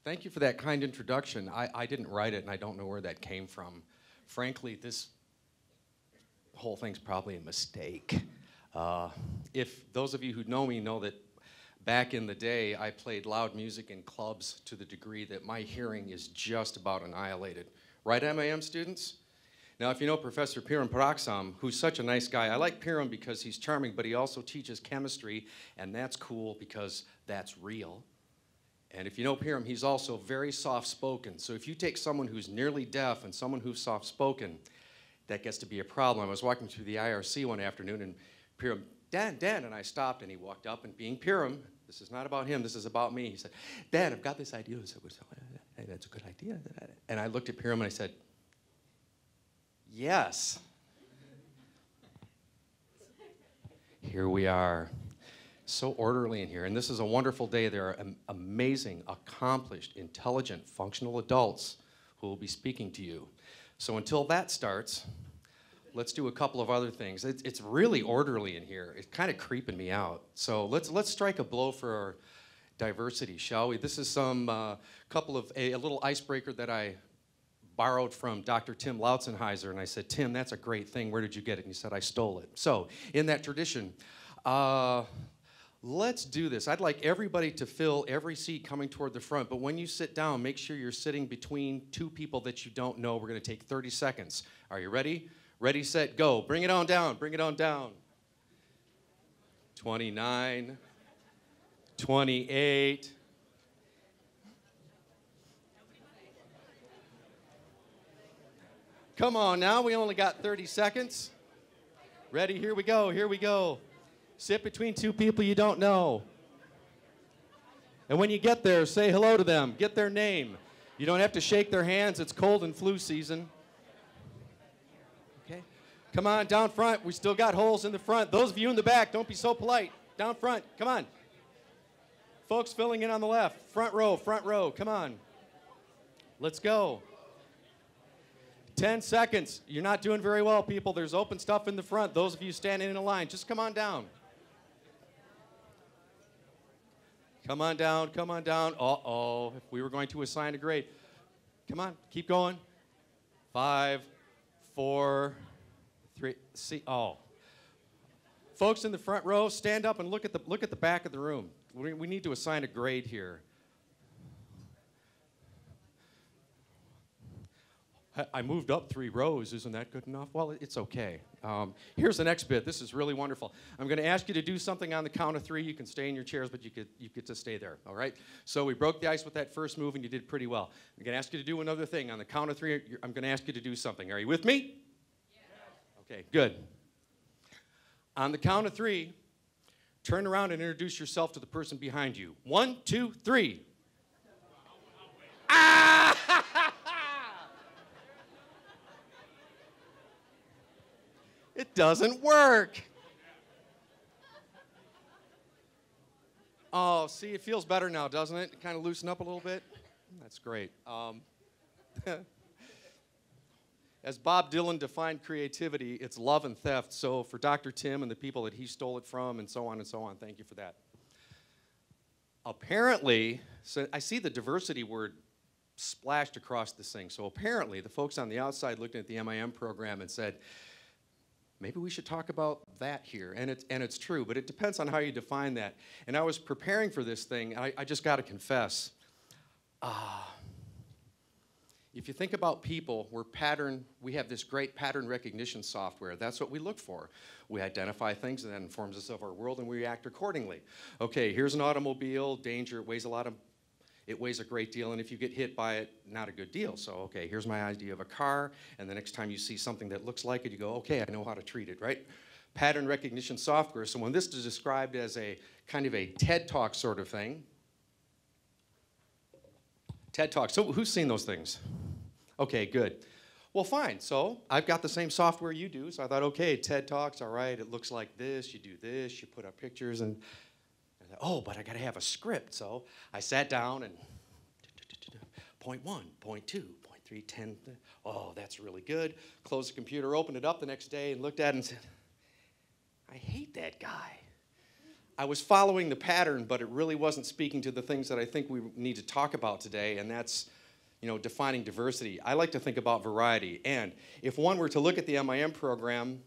Thank you for that kind introduction. I didn't write it, and I don't know where that came from. Frankly, this whole thing's probably a mistake. If those of you who know me know that back in the day, I played loud music in clubs to the degree that my hearing is just about annihilated. Right, MIM students? Now, if you know Professor Piram Paraksam, who's such a nice guy, I like Piram because he's charming, but he also teaches chemistry, and that's cool because that's real. And if you know Piram, he's also very soft-spoken. So if you take someone who's nearly deaf and someone who's soft-spoken, that gets to be a problem. I was walking through the IRC one afternoon, and Piram, Dan, and I stopped, and he walked up, and being Piram, this is not about him, this is about me. He said, Dan, I've got this idea. I said, hey, that's a good idea. And I looked at Piram, and I said, yes. Here we are. So orderly in here, and this is a wonderful day. There are amazing, accomplished, intelligent, functional adults who will be speaking to you. So until that starts, let's do a couple of other things. It's really orderly in here. It's kind of creeping me out. So let's strike a blow for our diversity, shall we? This is some a little icebreaker that I borrowed from Dr. Tim Lautzenheiser, and I said, Tim, that's a great thing. Where did you get it? And he said, I stole it. So in that tradition, let's do this. I'd like everybody to fill every seat coming toward the front, but when you sit down, make sure you're sitting between two people that you don't know. We're going to take 30 seconds. Are you ready? Ready, set, go. Bring it on down. Bring it on down. 29, 28. Come on now, we only got 30 seconds. Ready? Here we go. Here we go. Sit between two people you don't know. And when you get there, say hello to them. Get their name. You don't have to shake their hands. It's cold and flu season. Okay. Come on, down front. We still got holes in the front. Those of you in the back, don't be so polite. Down front. Come on. Folks filling in on the left. Front row, front row. Come on. Let's go. 10 seconds. You're not doing very well, people. There's open stuff in the front. Those of you standing in a line, just come on down. Come on down, come on down. Uh-oh, if we were going to assign a grade. Come on, keep going. 5, 4, 3, see, oh. Folks in the front row, stand up and look at the back of the room. We need to assign a grade here. I moved up 3 rows. Isn't that good enough? Well, it's okay. Here's the next bit. This is really wonderful. I'm going to ask you to do something on the count of 3. You can stay in your chairs, but you get to stay there, all right? So we broke the ice with that first move, and you did pretty well. I'm going to ask you to do another thing. On the count of 3, I'm going to ask you to do something. Are you with me? Yes. Okay, good. On the count of 3, turn around and introduce yourself to the person behind you. 1, 2, 3. Ah! It doesn't work. Oh, see, it feels better now, doesn't it? Kind of loosen up a little bit. That's great. As Bob Dylan defined creativity, it's love and theft. So for Dr. Tim and the people that he stole it from and so on, thank you for that. Apparently, so I see the diversity word splashed across this thing. So apparently, the folks on the outside looked at the MIM program and said, maybe we should talk about that here. And it's true, but it depends on how you define that. And I was preparing for this thing, and I just got to confess. If you think about people, we have this great pattern recognition software. That's what we look for. We identify things, and that informs us of our world, and we react accordingly. Okay, here's an automobile, danger, it weighs a great deal, and if you get hit by it, not a good deal. So, okay, here's my idea of a car, and the next time you see something that looks like it, you go, okay, I know how to treat it, right? Pattern recognition software. So when this is described as a kind of a TED Talk sort of thing, TED Talk, so who's seen those things? Okay, good. Well, fine, so I've got the same software you do, so I thought, okay, TED Talks, all right, it looks like this, you do this, you put up pictures, and oh, but I got to have a script. So I sat down and point 1, point 2, point 3, 10. Oh, that's really good. Closed the computer, opened it up the next day, and looked at it and said, I hate that guy. I was following the pattern, but it really wasn't speaking to the things that I think we need to talk about today, and that's, defining diversity. I like to think about variety, and if one were to look at the MIM program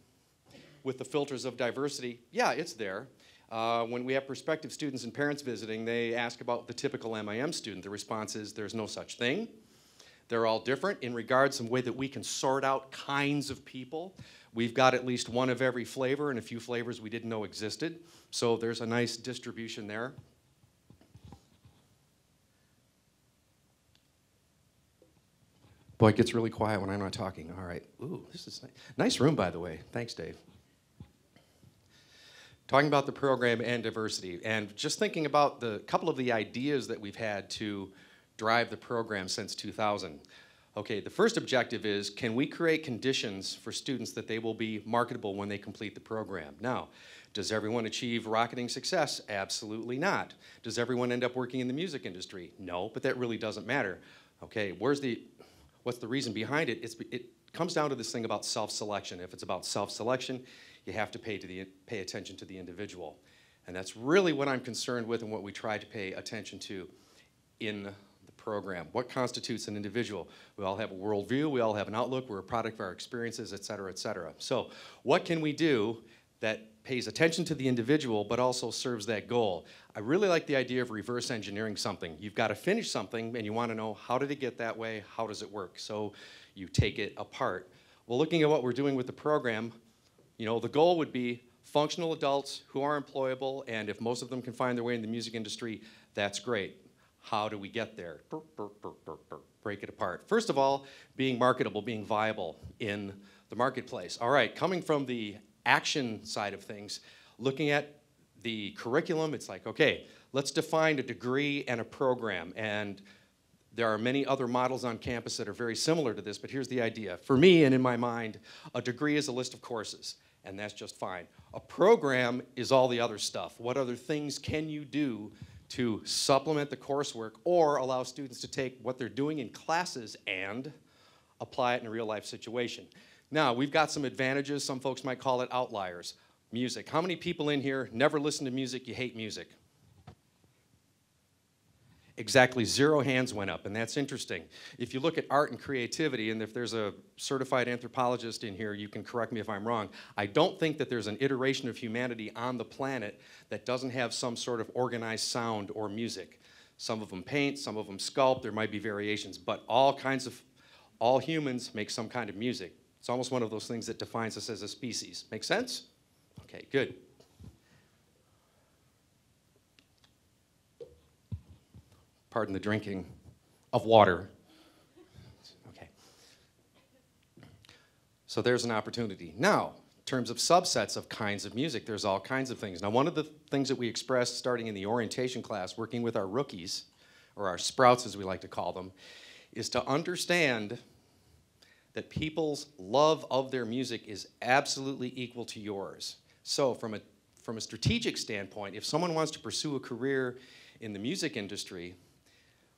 with the filters of diversity, yeah, it's there. When we have prospective students and parents visiting, they ask about the typical MIM student. The response is, there's no such thing. They're all different in regards to the way that we can sort out kinds of people. We've got at least one of every flavor and a few flavors we didn't know existed. So there's a nice distribution there. Boy, it gets really quiet when I'm not talking. All right. Ooh, this is nice. Nice room, by the way. Thanks, Dave. Talking about the program and diversity, and just thinking about the couple of the ideas that we've had to drive the program since 2000. Okay, the first objective is, can we create conditions for students that they will be marketable when they complete the program? Now, does everyone achieve rocketing success? Absolutely not. Does everyone end up working in the music industry? No, but that really doesn't matter. Okay, what's the reason behind it? It comes down to this thing about self-selection. If it's about self-selection, you have to pay attention to the individual. And that's really what I'm concerned with and what we try to pay attention to in the program. What constitutes an individual? We all have a worldview, we all have an outlook, we're a product of our experiences, et cetera, et cetera. So what can we do that pays attention to the individual but also serves that goal? I really like the idea of reverse engineering something. You've got to finish something and you want to know, how did it get that way? How does it work? So you take it apart. Well, looking at what we're doing with the program, the goal would be functional adults who are employable, and if most of them can find their way in the music industry, that's great. How do we get there? Break it apart. First of all, being marketable, being viable in the marketplace. All right, coming from the action side of things, looking at the curriculum, it's like, okay, let's define a degree and a program, and there are many other models on campus that are very similar to this, but here's the idea. For me, and in my mind, a degree is a list of courses, and that's just fine. A program is all the other stuff. What other things can you do to supplement the coursework or allow students to take what they're doing in classes and apply it in a real-life situation? Now, we've got some advantages. Some folks might call it outliers. Music. How many people in here never listen to music, you hate music? Exactly 0 hands went up, and that's interesting. If you look at art and creativity, and if there's a certified anthropologist in here, you can correct me if I'm wrong, I don't think that there's an iteration of humanity on the planet that doesn't have some sort of organized sound or music. Some of them paint, some of them sculpt, there might be variations, but all humans make some kind of music. It's almost one of those things that defines us as a species. Make sense? Okay, good. Pardon the drinking of water. Okay. So there's an opportunity. Now, in terms of subsets of kinds of music, there's all kinds of things. Now, one of the things that we expressed starting in the orientation class, working with our rookies, or our sprouts as we like to call them, is to understand that people's love of their music is absolutely equal to yours. So from a strategic standpoint, if someone wants to pursue a career in the music industry,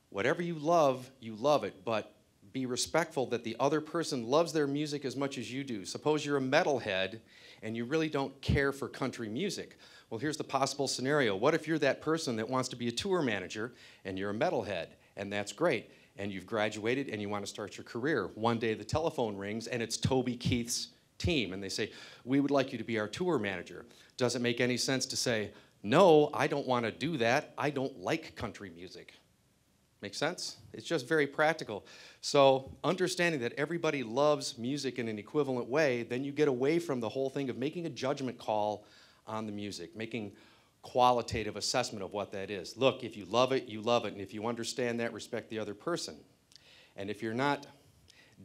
whatever you love it, but be respectful that the other person loves their music as much as you do. Suppose you're a metalhead and you really don't care for country music. Well, here's the possible scenario. What if you're that person that wants to be a tour manager and you're a metalhead, and that's great, and you've graduated and you want to start your career. One day the telephone rings and it's Toby Keith's team, and they say, we would like you to be our tour manager. Does it make any sense to say, no, I don't want to do that. I don't like country music. Make sense? It's just very practical. So understanding that everybody loves music in an equivalent way, then you get away from the whole thing of making a judgment call on the music, making qualitative assessment of what that is. Look, if you love it, you love it. And if you understand that, respect the other person. And if you're not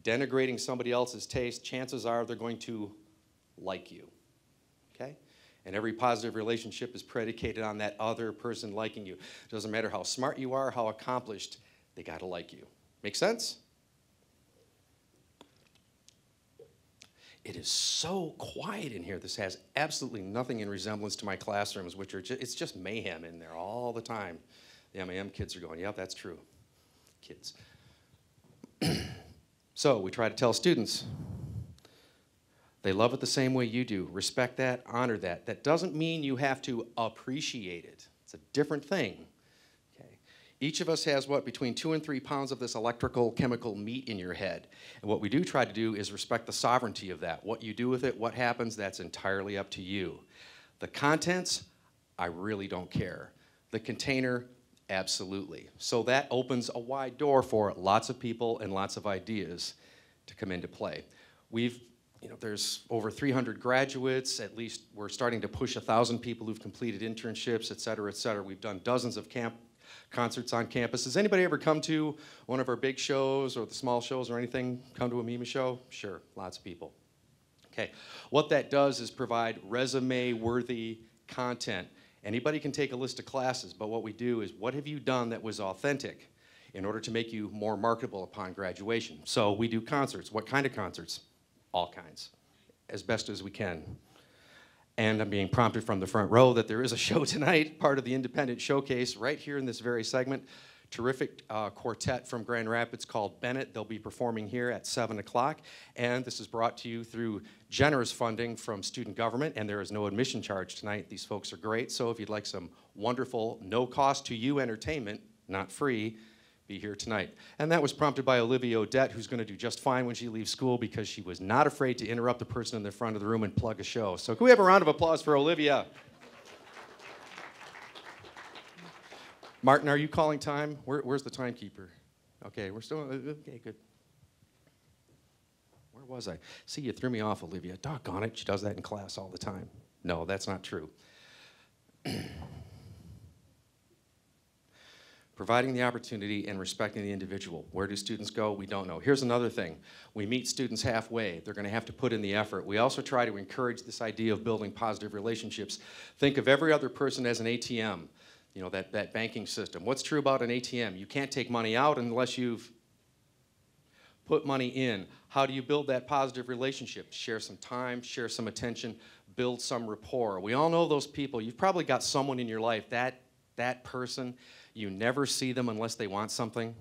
denigrating somebody else's taste, chances are they're going to like you. Okay? And every positive relationship is predicated on that other person liking you. It doesn't matter how smart you are, how accomplished, they gotta like you. Make sense? It is so quiet in here. This has absolutely nothing in resemblance to my classrooms, which are it's just mayhem in there all the time. The MIM kids are going, yep, that's true. Kids. So we try to tell students, They love it the same way you do. Respect that, honor that. That doesn't mean you have to appreciate it. It's a different thing. Okay. Each of us has between 2 and 3 pounds of this electrical chemical meat in your head. And what we do try to do is respect the sovereignty of that. What you do with it, what happens, that's entirely up to you. The contents, I really don't care. The container, absolutely. So that opens a wide door for lots of people and lots of ideas to come into play. There's over 300 graduates, at least we're starting to push 1,000 people who've completed internships, et cetera, et cetera. We've done dozens of concerts on campus. Has anybody ever come to one of our big shows or the small shows or anything? Come to a MIMA show? Sure, lots of people. Okay, what that does is provide resume-worthy content. Anybody can take a list of classes, but what we do is, what have you done that was authentic in order to make you more marketable upon graduation? So we do concerts. What kind of concerts? All kinds, as best as we can. And I'm being prompted from the front row that there is a show tonight, part of the Independent Showcase, right here in this very segment. Terrific quartet from Grand Rapids called Bennett. They'll be performing here at 7 o'clock. And this is brought to you through generous funding from student government, and there is no admission charge tonight. These folks are great. So if you'd like some wonderful, no cost to you entertainment, not free, be here tonight. And that was prompted by Olivia Odette, who's going to do just fine when she leaves school because she was not afraid to interrupt the person in the front of the room and plug a show. So can we have a round of applause for Olivia? Martin, are you calling time? Where's the timekeeper? Okay, we're still, okay, good. Where was I? See, you threw me off, Olivia. Doggone it, she does that in class all the time. No, that's not true. Providing the opportunity and respecting the individual. Where do students go? We don't know. Here's another thing. We meet students halfway. They're going to have to put in the effort. We also try to encourage this idea of building positive relationships. Think of every other person as an ATM. You know, that banking system. What's true about an ATM? You can't take money out unless you've put money in. How do you build that positive relationship? Share some time, share some attention, build some rapport. We all know those people. You've probably got someone in your life, that person, you never see them unless they want something.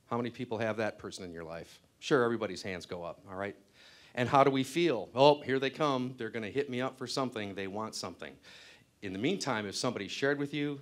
How many people have that person in your life? Sure, everybody's hands go up, all right? And how do we feel? Oh, here they come. They're going to hit me up for something. They want something. In the meantime, if somebody shared with you,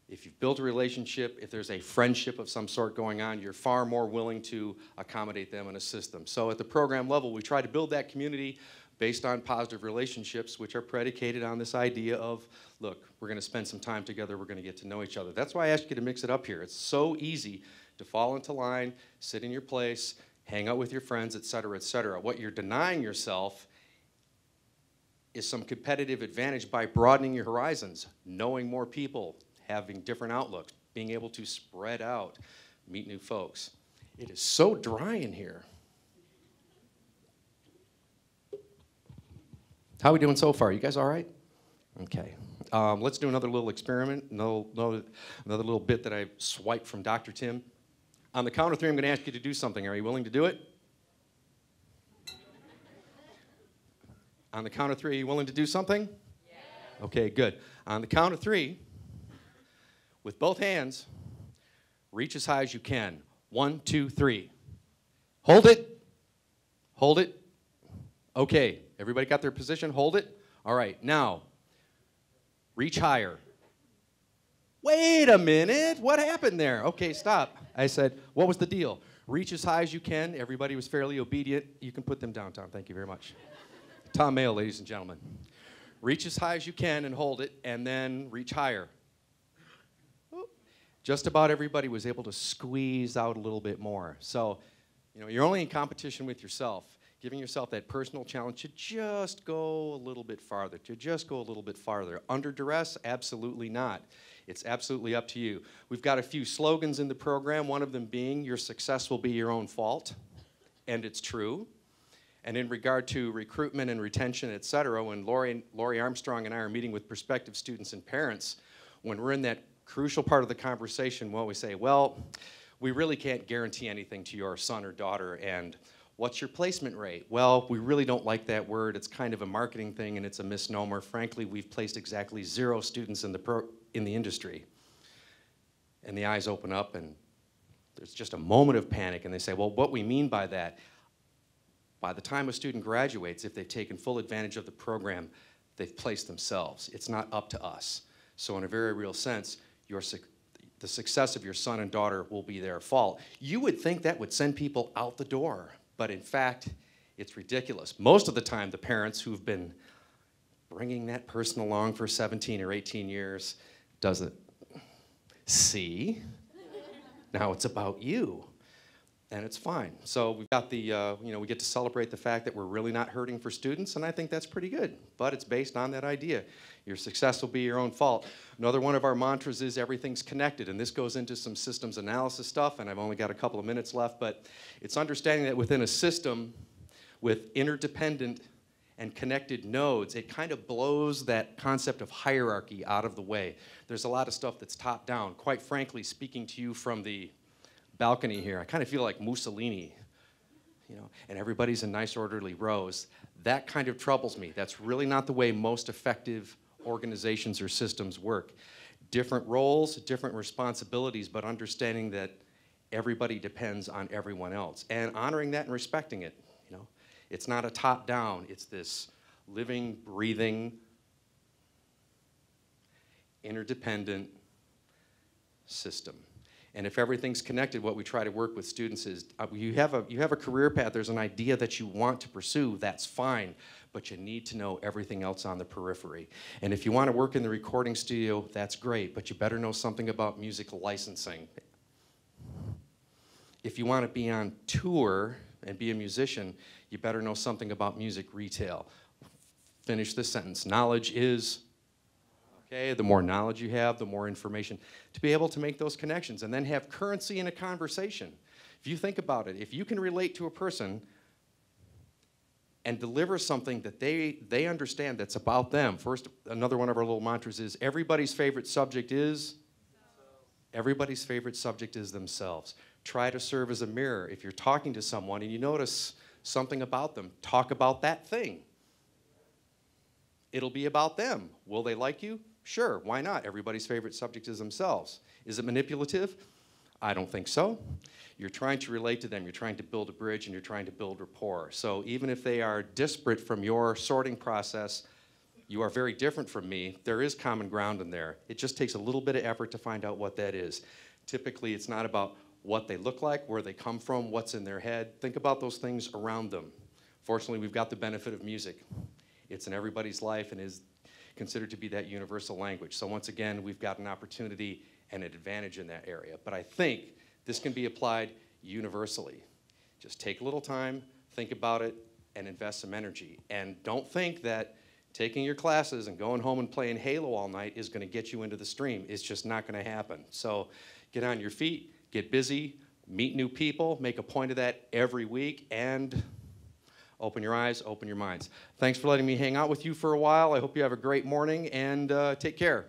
if you've built a relationship, if there's a friendship of some sort going on, you're far more willing to accommodate them and assist them. So at the program level, we try to build that community based on positive relationships, which are predicated on this idea of, look, we're going to spend some time together, we're going to get to know each other. That's why I asked you to mix it up here. It's so easy to fall into line, sit in your place, hang out with your friends, et cetera, et cetera. What you're denying yourself is some competitive advantage by broadening your horizons, knowing more people, having different outlooks, being able to spread out, meet new folks. It is so dry in here. How are we doing so far? You guys all right? Okay. Let's do another little experiment, another little bit that I swiped from Dr. Tim. On the count of 3, I'm going to ask you to do something. Are you willing to do it? On the count of 3, are you willing to do something? Yeah. Okay, good. On the count of 3, with both hands, reach as high as you can. 1, 2, 3. Hold it. Hold it. Okay, everybody got their position? Hold it. All right, now, reach higher. Wait a minute, what happened there? Okay, stop. I said, what was the deal? Reach as high as you can. Everybody was fairly obedient. You can put them down, Tom. Thank you very much. Tom Mayo, ladies and gentlemen. Reach as high as you can and hold it, and then reach higher. Just about everybody was able to squeeze out a little bit more. So, you're only in competition with yourself, giving yourself that personal challenge to just go a little bit farther, Under duress? Absolutely not. It's absolutely up to you. We've got a few slogans in the program, one of them being, your success will be your own fault, and it's true. And in regard to recruitment and retention, et cetera, when Lori Armstrong and I are meeting with prospective students and parents, when we're in that crucial part of the conversation, we say, well, we really can't guarantee anything to your son or daughter, and what's your placement rate? Well, we really don't like that word. It's kind of a marketing thing, and it's a misnomer. Frankly, we've placed exactly 0 students in the industry. And the eyes open up, and there's just a moment of panic, and they say, well, what we mean by that, By the time a student graduates, if they've taken full advantage of the program, they've placed themselves. It's not up to us. So in a very real sense, the success of your son and daughter will be their fault. You would think that would send people out the door, but in fact, it's ridiculous. Most of the time, the parents who've been bringing that person along for 17 or 18 years does it. See? Now it's about you. And it's fine. So we've got the, we get to celebrate the fact that we're really not hurting for students, and I think that's pretty good. But it's based on that idea. Your success will be your own fault. Another one of our mantras is everything's connected, and this goes into some systems analysis stuff, and I've only got a couple of minutes left, but it's understanding that within a system with interdependent and connected nodes, it kind of blows that concept of hierarchy out of the way. There's a lot of stuff that's top down. Quite frankly, speaking to you from the balcony here, I kind of feel like Mussolini, and everybody's in nice orderly rows. That kind of troubles me. That's really not the way most effective organizations or systems work. Different roles, different responsibilities, but understanding that everybody depends on everyone else and honoring that and respecting it. It's not a top down, it's this living, breathing, interdependent system. And if everything's connected, what we try to work with students is, you have a career path, there's an idea that you want to pursue, that's fine, but you need to know everything else on the periphery. And if you want to work in the recording studio, that's great, but you better know something about music licensing. If you want to be on tour and be a musician, you better know something about music retail. Finish this sentence. Knowledge is... Okay, the more knowledge you have, the more information to be able to make those connections and then have currency in a conversation. If you think about it, if you can relate to a person and deliver something that they understand that's about them. First, another one of our little mantras is everybody's favorite subject is? Everybody's favorite subject is themselves. Try to serve as a mirror. If you're talking to someone and you notice something about them, talk about that thing. It'll be about them. Will they like you? Sure, why not? Everybody's favorite subject is themselves. Is it manipulative? I don't think so. You're trying to relate to them, you're trying to build a bridge, and you're trying to build rapport. So even if they are disparate from your sorting process, you are very different from me, there is common ground in there. It just takes a little bit of effort to find out what that is. Typically, it's not about what they look like, where they come from, what's in their head. Think about those things around them. Fortunately, we've got the benefit of music. It's in everybody's life and is considered to be that universal language. So once again, we've got an opportunity and an advantage in that area. But I think this can be applied universally. Just take a little time, think about it, and invest some energy. And don't think that taking your classes and going home and playing Halo all night is going to get you into the stream. It's just not going to happen. So get on your feet, get busy, meet new people, make a point of that every week, and open your eyes, open your minds. Thanks for letting me hang out with you for a while. I hope you have a great morning, and take care.